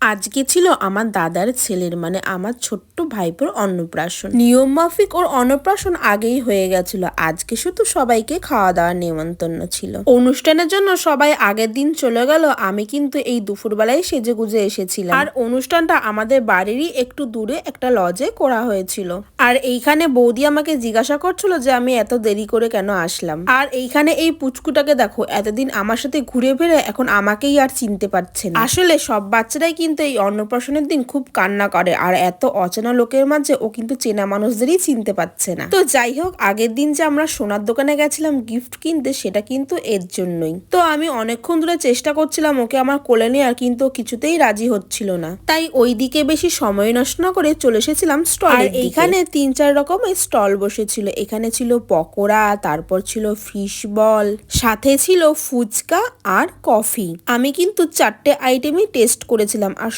আজকে ছিল আমার দাদার ছেলের মানে আমার ছোট্ট ভাইপোর অন্নপ্রাশন। নিয়ম মাফিক ওর অন্নপ্রাশন আগেই হয়ে গেছিল। আজকে শুধু সবাইকে খাওয়া দাওয়ার নেমন্তন্ন ছিল। অনুষ্ঠানের জন্য সবাই আগের দিন চলে গেল, আমি কিন্তু এই দুপুরবেলায় সেজে গুজে এসেছিলাম। আর অনুষ্ঠানটা আমাদের বাড়িরই একটু দূরে একটা লজে করা হয়েছিল। আর এইখানে বৌদি আমাকে জিজ্ঞাসা করছিল যে আমি এত দেরি করে কেন আসলাম। আর এইখানে এই পুচকুটাকে দেখো, এতদিন আমার সাথে ঘুরে ফিরে এখন আমাকেই আর চিনতে পারছে না। আসলে সব বাচ্চারাই কিন্তু এই অন্নপ্রাশনের দিন খুব কান্না করে, আর এত অচেনা লোকের মাঝে ও কিন্তু চেনা মানুষদেরই চিনতে পারছে না। তো যাই হোক, আগের দিন যে আমরা সোনার দোকানে গেছিলাম গিফট কিনতে, সেটা কিন্তু এর জন্যই। তো আমি অনেকক্ষণ ধরে চেষ্টা করছিলাম ওকে আমার কোলে নেওয়ার, কিন্তু কিছুতেই রাজি হচ্ছিল না। তাই ওই দিকে বেশি সময় নষ্ট না করে চলে এসেছিলাম স্টল। আর এইখানে 3-4 রকমের স্টল বসেছিল। এখানে ছিল পকোড়া, তারপর ছিল ফিশ বল, সাথে ছিল ফুচকা আর কফি। আমি কিন্তু 4টে আইটেমই টেস্ট করেছিলাম।